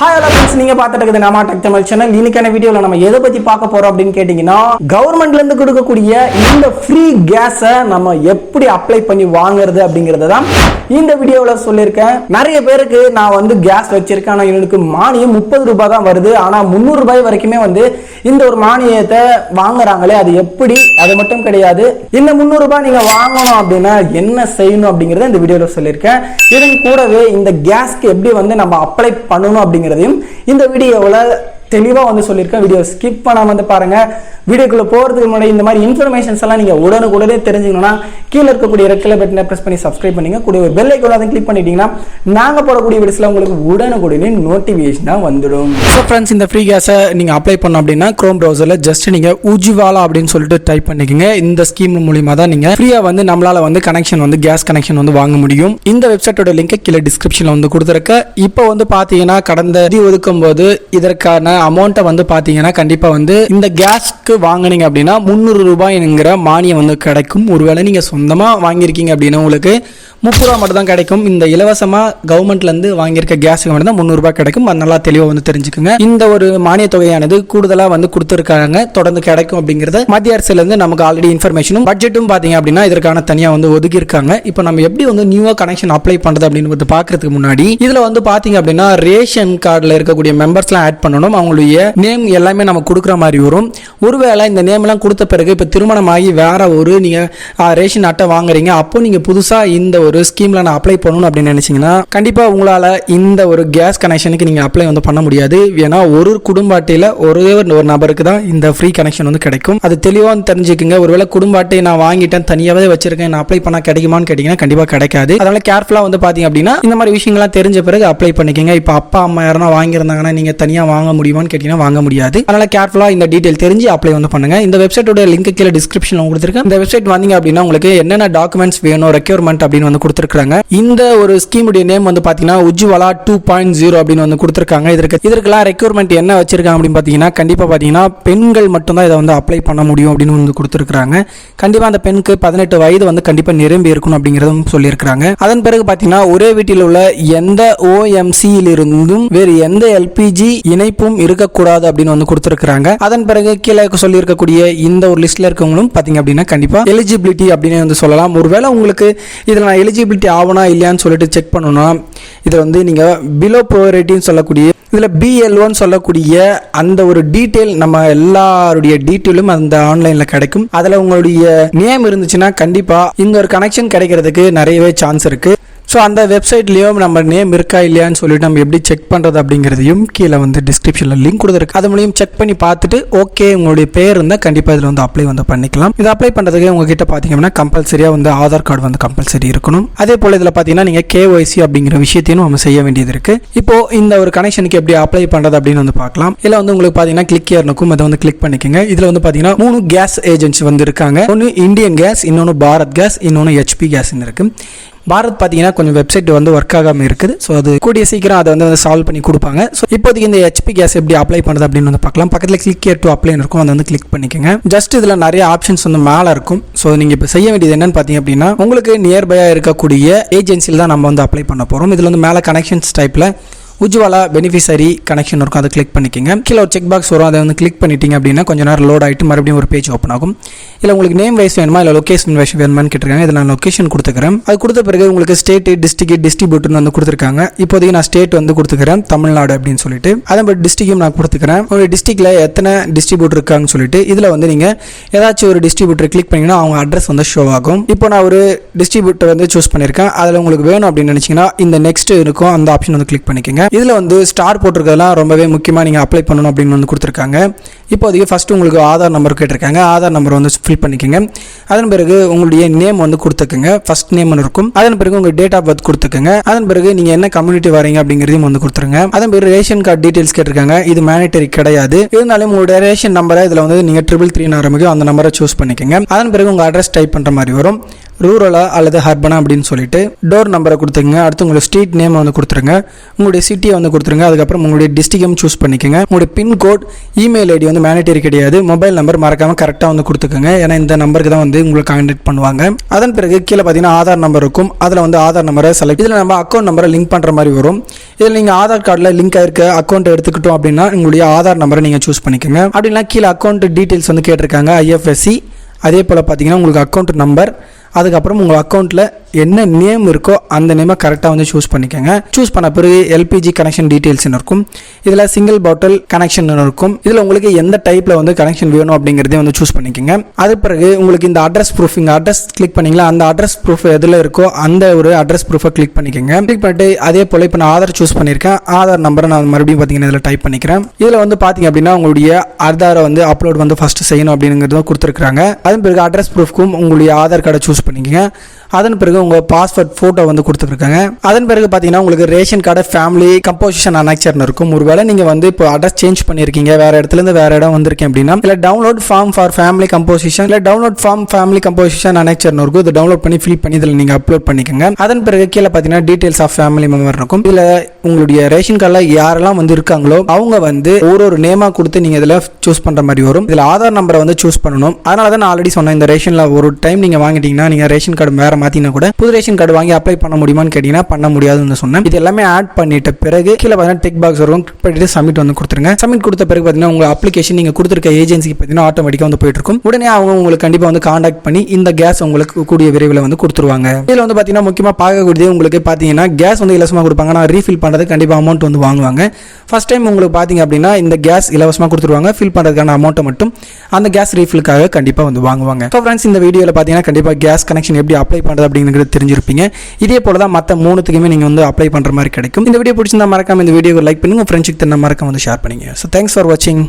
Hi hello friends, நீங்க பார்த்துட்டு இருக்கிறது நம்ம டெக் தமிழ் சேனல். இன்னைக்கான வீடியோல நம்ம எதை பத்தி பார்க்க போறோம் அப்படின்னு கேட்டீங்கன்னா, கவர்மெண்ட்ல இருந்து கொடுக்கக்கூடிய இந்த ஃப்ரீ கேஸை நம்ம எப்படி அப்ளை பண்ணி வாங்குறது அப்படிங்கறத தான் இந்த வீடியோல சொல்லியிருக்கேன். நிறைய பேருக்கு நான் கேஸ் வச்சிருக்கேன், ஆனா எனக்கு மானியம் 30 ரூபாய் தான் வருது, ஆனா 300 ரூபாய் வரைக்குமே இந்த ஒரு மானியத்தை வாங்குறாங்களே, அது எப்படி? அது மட்டும் கிடையாது, இந்த 300 ரூபாய் நீங்க வாங்கணும் அப்படின்னா என்ன செய்யணும் அப்படிங்கறத இந்த வீடியோல சொல்லியிருக்கேன். இதன் கூடவே இந்த கேஸ்க்கு எப்படி நம்ம அப்ளை பண்ணணும் அப்படிங்க இந்த வீடியோல தெளிவா சொல்லிருக்கேன். வீடியோ ஸ்கிப் பண்ணாம பாருங்க. வீடியோக்குள்ள போறதுக்கு முன்னாடி இந்த மாதிரி இன்ஃபர்மேஷன்ஸ் எல்லாம் நீங்க உடனுக்குடனே தெரிஞ்சுக்கணும்னா கீழ இருக்கக்கூடிய ரெட் கலர் பட்டனை பிரஸ் பண்ணி சப்ஸ்கிரைப் பண்ணுங்க. கூட பெல் ஐகானை அதை கிளிக் பண்ணிட்டீங்கன்னா நாங்க போடக்கூடிய வீடியோஸ்ல உங்களுக்கு உடனுக்குடனே நோட்டிபிகேஷனா வந்துடும். சோ फ्रेंड्स, இந்த ஃப்ரீ கேஸை நீங்க அப்ளை பண்ணனும் அப்படினா Chrome browserல ஜஸ்ட் நீங்க உஜ்வாலா அப்படினு சொல்லிட்டு டைப் பண்ணிக்கங்க. இந்த ஸ்கீம் மூலமா தான் நீங்க ஃப்ரீயா நம்மளால கனெக்ஷன் கேஸ் கனெக்ஷன் வாங்க முடியும். இந்த வெப்சைட்டோட லிங்க் கீழ டிஸ்கிரிப்ஷன்ல கொடுத்திருக்கேன். இப்போ பாத்தீங்கன்னா கடந்த ஒதுக்கும்போது இதற்கான அமௌண்ட்டை பாத்தீங்கன்னா கண்டிப்பா இந்த கேஸ்க்கு வாங்குனீங்க அப்படின்னா 300 ரூபாய்ங்கிற மானியம் கிடைக்கும். ஒருவேளை நீங்க சொந்தமா வாங்கியிருக்கீங்க அப்படின்னா உங்களுக்கு 30 ரூபாய் மட்டும் தான் கிடைக்கும். இந்த இலவசமா கவர்மெண்ட்ல இருந்து வாங்கியிருக்க கேஸுக்கு மட்டும் தான் 300 ரூபாய் கிடைக்கும். அது நல்லா தெளிவா தெரிஞ்சுக்குங்க. இந்த ஒரு மானிய தொகையானது கூடுதலா கொடுத்திருக்காங்க, தொடர்ந்து கிடைக்கும் அப்படிங்கறது மத்திய அரசுல இருந்து நமக்கு ஆல்ரெடி இன்ஃபர்மேஷனும் பட்ஜெட்டும் பாத்தீங்க அப்படின்னா இதற்கான தனியா ஒதுக்கி இருக்காங்க. இப்போ நம்ம எப்படி நியூவா கனெக்ஷன் அப்ளை பண்றது அப்படின்னு பாக்குறதுக்கு முன்னாடி இதுல பாத்தீங்க அப்படின்னா ரேஷன் கார்டுல இருக்கக்கூடிய மெம்பர்ஸ் எல்லாம் ஆட் பண்ணணும். அவங்களுடைய நேம் எல்லாமே நம்ம கொடுக்குற மாதிரி வரும். ஒருவேளை இந்த நேம் எல்லாம் கொடுத்த பிறகு இப்ப திருமணமாகி வேற ஒரு நீங்க ரேஷன் அட்டை வாங்குறீங்க, அப்போ நீங்க புதுசா இந்த ஒரு ஸ்கீம்ல நான் அப்ளை பண்ணணும் அப்படின்னு நினைச்சீங்கன்னா கண்டிப்பா உங்களால இந்த ஒரு கேஸ் கனெக்ஷனுக்கு நீங்க அப்ளை பண்ண முடியாது. ஏன்னா ஒரு குடும்ப அட்டையில ஒரே ஒரு நபருக்கு தான் இந்த ஃப்ரீ கனெக்ஷன் கிடைக்கும். அது தெளிவா தெரிஞ்சுக்குங்க. ஒருவேளை குடும்ப அட்டை நான் வாங்கிட்டேன், தனியாவே வச்சிருக்கேன், நான் அப்ளை பண்ணா கிடைக்குமான்னு கேட்டீங்கன்னா கண்டிப்பா கிடைக்காது. அதனால கேர்ஃபுல்லா பாத்தீங்க அப்படின்னா இந்த மாதிரி விஷயங்கள்லாம் தெரிஞ்ச பிறகு அப்ளை பண்ணிக்கங்க. இப்ப அப்பா அம்மா யாரா வாங்கியிருந்தாங்கன்னா நீங்க தனியா வாங்க முடியுமான்னு கேட்டீங்கன்னா வாங்க முடியாது. அதனால கேர்ஃபுல்லா இந்த டீடைல் தெரிஞ்சு அப்ளை பண்ணுங்க. இந்த வெப்சைட்டோட லிங்க் கீழ டிஸ்கிரிப்ஷன்ல கொடுத்திருக்கேன். இந்த வெப்சைட் வந்தீங்க அப்படின்னா உங்களுக்கு என்னென்ன டாக்குமெண்ட்ஸ் வேணும், ரெக்யர்மெண்ட் அப்படின்னு கொடுத்திருக்காங்க. இந்த ஒரு ஸ்கீம் உடைய நேம் பாத்தீங்கன்னா உஜ்வாலா 2.0 அப்படின்னு கொடுத்திருக்காங்க. இதற்கெல்லாம் ரெக்யர்மெண்ட் என்ன வச்சிருக்காங்க அப்படின்னு பாத்தீங்கன்னா கண்டிப்பா பாத்தீங்கன்னா பெண்கள் மட்டும் தான் இதை அப்ளை பண்ண முடியும் அப்படின்னு கொடுத்திருக்காங்க. கண்டிப்பா அந்த பெண்ணுக்கு 18 வயது கண்டிப்பா நிரம்பி இருக்கணும் அப்படிங்கறதும் சொல்லியிருக்காங்க. அதன் பிறகு பாத்தீங்கன்னா ஒரே வீட்டில் உள்ள எந்த OMC இருந்தும் வேறு எந்த LPG இணைப்பும் இருக்கக்கூடாது அப்படின்னு கொடுத்திருக்காங்க. அதன் பிறகு கீழே சொல்லி இருக்கக்கூடிய இந்த ஒரு லிஸ்ட்ல இருக்கவங்களும் பாத்தீங்க அப்படின்னா கண்டிப்பா எலிஜிபிலிட்டி அப்படின்னு சொல்லலாம். ஒருவேளை உங்களுக்கு இதுல நான் எலிஜிபிலிட்டி ஆவனா இல்லையான்னு சொல்லிட்டு செக் பண்ணணும்னா இதுல நீங்க பிலோ ப்ரையாரிட்டின்னு சொல்லக்கூடிய இதுல BL1 சொல்லக்கூடிய அந்த ஒரு டீடைல் நம்ம எல்லாருடைய டீடைலும் அந்த ஆன்லைன்ல கிடைக்கும். அதுல உங்களுடைய நேம் இருந்துச்சுன்னா கண்டிப்பா இந்த ஒரு கனெக்ஷன் கிடைக்கிறதுக்கு நிறையவே சான்ஸ் இருக்கு. ஸோ அந்த வெப்சைட்லேயும் நம்ம நேம் இருக்கா இல்லையான்னு சொல்லிட்டு நம்ம எப்படி செக் பண்ணுறது அப்படிங்கிறதையும் கீழே டிஸ்கிரிப்ஷனில் லிங்க் கொடுத்துருக்கு. அது மூலியம் செக் பண்ணி பார்த்துட்டு ஓகே உங்களுடைய பேர் இருந்தால் கண்டிப்பாக இதில் அப்ளை பண்ணிக்கலாம். இது அப்ளை பண்ணுறதுக்கு உங்ககிட்ட பார்த்தீங்கன்னா கம்பல்சரியாக ஆதார் கார்டு கம்பல்சரி இருக்கணும். அதே போல் இதில் பார்த்தீங்கன்னா நீங்கள் KYC அப்படிங்கிற விஷயத்தையும் நம்ம செய்ய வேண்டியது இருக்குது. இப்போ இந்த ஒரு கனெக்ஷனுக்கு எப்படி அப்ளை பண்ணுறது அப்படின்னு பார்க்கலாம். இதில் உங்களுக்கு பார்த்தீங்கன்னா கிளிக் இருக்கும், அதை கிளிக் பண்ணிக்கோங்க. இதில் பார்த்தீங்கன்னா 3 கேஸ் ஏஜென்சி இருக்காங்க. ஒன்று இந்தியன் கேஸ், இன்னொன்று பாரத் கேஸ், இன்னொன்று HP கேஸ்ன்னு இருக்கு. பாரத் பார்த்தீங்கன்னா கொஞ்சம் வெப்சைட் ஒர்க் ஆகாமல் இருக்குது. ஸோ அது கூடிய சீக்கிரம் அதை சால்வ் பண்ணி கொடுப்பாங்க. ஸோ இப்போதைக்கு இந்த HP கேஸ் எப்படி அப்ளை பண்ணுறது அப்படின்னு பார்க்கலாம். பக்கத்தில் கிளிக் டு அப்ளை இருக்கும், அதை கிளிக் பண்ணிக்கோங்க. ஜஸ்ட் இதில் நிறைய ஆப்ஷன்ஸ் மேலே இருக்கும். ஸோ நீங்கள் இப்போ செய்ய வேண்டியது என்னன்னு பார்த்தீங்க அப்படின்னா உங்களுக்கு நியர்பையாக இருக்கக்கூடிய ஏஜென்சியில் தான் நம்ம அப்ளை பண்ண போகிறோம். இதில் மேலே கனெக்ஷன்ஸ் டைப்பில் உஜ்வாலா பெனிஃபிஷரி கனெக்ஷன் இருக்கும், அதை கிளிக் பண்ணிக்கோங்க. கீழே ஒரு செக் பாக்ஸ் வரும், அதை கிளிக் பண்ணிட்டீங்க அப்படின்னா கொஞ்ச நேரம் லோட் ஆகிட்டு மறுபடியும் ஒரு பேஜ் ஓப்பன் ஆகும். இல்லை உங்களுக்கு நேம் வைஸ் வேணுமா இல்லை லொகேஷன் வைஸ் வேணுமான்னு கேட்டிருக்காங்க. இதில் நான் லொகேஷன் கொடுத்துக்கிறேன். அது கொடுத்த பிறகு உங்களுக்கு ஸ்டேட், டிஸ்ட்ரிக்ட், டிஸ்ட்ரிபியூட்டர்னு கொடுத்துருக்காங்க. இப்போதைக்கு நான் ஸ்டேட் கொடுத்துக்கிறேன் தமிழ்நாடு அப்படின்னு சொல்லிட்டு. அதே மாதிரி டிஸ்ட்ரிக்டும் நான் கொடுத்துக்கிறேன். ஒரு டிஸ்ட்ரிக்ட்ல எத்தனை டிஸ்ட்ரிபியூட்டர் இருக்காங்கன்னு சொல்லிட்டு இதில் நீங்கள் ஏதாச்சும் ஒரு டிஸ்ட்ரிபியூட்டர் கிளிக் பண்ணிங்கன்னா அவங்க அட்ரஸ் ஷோ ஆகும். இப்போ நான் ஒரு டிஸ்ட்ரிபியூட்டர் சூஸ் பண்ணியிருக்கேன். அதில் உங்களுக்கு வேணும் அப்படின்னு நினச்சிங்கன்னா இந்த நெக்ஸ்ட் இருக்கும், அந்த ஆப்ஷன் கிளிக் பண்ணிக்கோங்க. இதுல ஸ்டார் போட்டிருக்கிறதுலாம் ரொம்பவே முக்கியமா நீங்க அப்ளை பண்ணணும் அப்படின்னு கொடுத்துருக்காங்க. இப்போதைக்கு ஃபர்ஸ்ட் உங்களுக்கு ஆதார் நம்பர் கேட்டிருக்காங்க. ஆதார் நம்பர் ஃபில் பண்ணிக்கோங்க. அதன் பிறகு உங்களுடைய நேம் கொடுத்துக்கோங்க. ஃபர்ஸ்ட் நேம் இருக்கும். அதன் பிறகு உங்க டேட் ஆஃப் பர்த் கொடுத்துக்கோங்க. அதன் பிறகு நீங்க என்ன கம்யூனிட்டி வரீங்க அப்படிங்கிறதையும் கொடுத்துருங்க. அதன் பிறகு ரேஷன் கார்டு டீடைல்ஸ் கேட்டிருக்காங்க. இது மேண்டேட்டரி கிடையாது. இருந்தாலும் உங்களுடைய ரேஷன் நம்பரை இதுல நீங்க 333 ஆரம்பிக்கும் அந்த நம்பரை சூஸ் பண்ணிக்கோங்க. அதன் பிறகு உங்க அட்ரஸ் டைப் பண்ற மாதிரி வரும். ரூரலா அல்லது ஹர்பனா அப்படின்னு சொல்லிட்டு டோர் நம்பரை கொடுத்துருங்க. அடுத்து உங்களுடைய ஸ்ட்ரீட் நேம் கொடுத்துருங்க. உங்களுடைய சிட்டியை கொடுத்துருங்க. அதுக்கப்புறம் உங்களுடைய டிஸ்ட்ரிக்டும் சூஸ் பண்ணிக்கோங்க. உங்களுடைய பின்கோட், இமெயில் ஐடி வந்து மேண்டேட்டரி கிடையாது. மொபைல் நம்பர் மறக்காம கரெக்டாக வந்து கொடுத்துக்கோங்க. ஏன்னா இந்த நம்பருக்கு தான் வந்து உங்களுக்கு கான்டாக்ட் பண்ணுவாங்க. அதன் பிறகு கீழே பார்த்தீங்கன்னா ஆதார் நம்பர் இருக்கும். அதில் வந்து ஆதார் நம்பரை செலக்ட், இதில் நம்ம அக்கௌண்ட் நம்பரை லிங்க் பண்ணுற மாதிரி வரும். இதில் நீங்கள் ஆதார் கார்டில் லிங்க் ஆயிருக்க அக்கௌண்ட் எடுத்துக்கிட்டோம் அப்படின்னா உங்களுடைய ஆதார் நம்பரை நீங்கள் சூஸ் பண்ணிக்கோங்க. அப்படின்னா கீழே அக்கௌண்ட் டீட்டெயில்ஸ் வந்து கேட்டிருக்காங்க, IFSC. அதே போல் பார்த்தீங்கன்னா உங்களுக்கு அக்கௌண்ட் நம்பர், அதுக்கப்புறம் உங்கள் அக்கௌண்ட்டில் என்ன நேம் இருக்கோ அந்த நேமை கரெக்டாக வந்து சூஸ் பண்ணிக்கோங்க. சூஸ் பண்ண பிறகு LPG கனெக்ஷன் டீட்டெயில்ஸ்னு இருக்கும். இதில் சிங்கிள் பாட்டில் கனெக்ஷன் இருக்கும். இதில் உங்களுக்கு எந்த டைப்பில் வந்து கனெக்ஷன் வேணும் அப்படிங்கிறதே வந்து சூஸ் பண்ணிக்கோங்க. அது பிறகு உங்களுக்கு இந்த அட்ரஸ் ப்ரூஃப், இங்கே அட்ரஸ் கிளிக் பண்ணிங்களா, அந்த அட்ரஸ் ப்ரூஃப் எதில் இருக்கோ அந்த ஒரு அட்ரஸ் ப்ரூஃபை கிளிக் பண்ணிக்கோங்க. கிளிக் பண்ணிட்டு அதே போல் இப்போ நான் ஆதார் சூஸ் பண்ணியிருக்கேன். ஆதார் நம்பரை நான் மறுபடியும் பார்த்தீங்கன்னா இதில் டைப் பண்ணிக்கிறேன். இதில் வந்து பார்த்தீங்க அப்படின்னா உங்களுடைய ஆதாரை வந்து அப்லோட் வந்து ஃபஸ்ட்டு செய்யணும் அப்படிங்கிறத கொடுத்துருக்காங்க. அதன் பிறகு அட்ரஸ் ப்ரூஃப்க்கும் உங்களுடைய ஆதார் கார்டை சூஸ் பண்ணிக்கோங்க. அதன் பிறகு உங்கள் பாஸ்போர்ட் ஃபோட்டோ வந்து கொடுத்துருக்காங்க. அதன் பிறகு பார்த்தீங்கன்னா உங்களுக்கு ரேஷன் கார்டு, ஃபேமிலி கம்போசிஷன் அனெக்சர்னு இருக்கும். ஒருவேளை நீங்கள் வந்து இப்போ அட்ரஸ் சேஞ்ச் பண்ணியிருக்கீங்க, வேறு இடத்துலேருந்து வேறு இடம் வந்திருக்கேன் அப்படின்னா இல்லை download form for family composition, இல்லை டவுன்லோட் ஃபார்ம் ஃபேமிலி கம்போசிஷன் அனெக்சர்னு இருக்கும். இதை டவுன்லோட் பண்ணி ஃபில் பண்ணி இதில் நீங்கள் அப்லோட் பண்ணிக்கோங்க. அதன் பிறகு கீழே பார்த்தீங்கன்னா டீட்டெயில்ஸ் ஆஃப் ஃபேமிலி மெம்பர் இருக்கும். இதில் உங்களுடைய ரேஷன் கார்டில் யாரெல்லாம் வந்து இருக்காங்களோ அவங்க வந்து ஒரு நேமாக கொடுத்து நீங்கள் இதில் சூஸ் பண்ணுற மாதிரி வரும். இதில் ஆதார் நம்பரை வந்து சூஸ் பண்ணணும். அதனால தான் நான் ஆல்ரெடி சொன்னேன், இந்த ரேஷனில் ஒரு டைம் நீங்கள் வாங்கிட்டீங்கன்னா நீங்கள் ரேஷன் கார்டு வேறு மாற்றினா கூட புது ரேஷன் கார்டு வாங்கி அப்ளை பண்ண முடியுமான்னு கேட்டீங்கன்னா பண்ண முடியாதுன்னு சொன்னேன். இது எல்லாமே ஆட் பண்ணிட்ட பிறகு கீழே பார்த்தீங்கன்னா டிக் பாக்ஸ் வரும். கிளிக் பண்ணிட்டு சப்மிட் வந்து கொடுத்துருங்க. சப்மிட் கொடுத்த பிறகு பார்த்தீங்கன்னா உங்கள் அப்ளிகேஷன் நீங்கள் கொடுத்துருக்க ஏஜென்சிக்கு பார்த்தீங்கன்னா ஆட்டோமேட்டிக்காக வந்து போயிட்டு இருக்கும். உடனே அவங்க உங்களுக்கு கண்டிப்பாக வந்து கான்டாக்ட் பண்ணி இந்த கேஸ் உங்களுக்கு கூடிய விரைவில் வந்து கொடுத்துருவாங்க. இதில் வந்து பார்த்தீங்கன்னா முக்கியமாக பார்க்கக்கூடியது உங்களுக்கு பார்த்தீங்கன்னா கேஸ் வந்து இலவசமாக கொடுப்பாங்க. நான் ரீஃபில் பண்ணுறது கண்டிப்பாக அமௌண்ட் வந்து வாங்குவாங்க. ஃபர்ஸ்ட் டைம் உங்களுக்கு பார்த்தீங்க அப்படின்னா இந்த கேஸ் இலவசமாக கொடுத்துருவாங்க. ஃபில் பண்ணுறதுக்கான அமௌண்ட்டை மட்டும் அந்த கேஸ் ரீஃபிலுக்காக கண்டிப்பாக வந்து வாங்குவாங்க. ஸோ ஃப்ரெண்ட்ஸ், இந்த வீடியோவில் பார்த்தீங்கன்னா கண்டிப்பாக கேஸ் கனெக்ஷன் எப்படி அப்ளை பண்ணுறது அப்படிங்கிறது தெரிஞ்சிருப்பீங்க. இதே போல தான் மற்ற 3த்துக்குமே நீங்கள் வந்து அப்ளை பண்ணுற மாதிரி கிடைக்கும். இந்த வீடியோ பிடிச்சிருந்தா மறக்காம இந்த வீடியோவை லைக் பண்ணுங்க, ஃப்ரெண்ட்ஸுக்கு மறக்காம வந்து ஷேர் பண்ணுங்க. ஸோ தேங்க்ஸ் ஃபார் வாட்சிங்.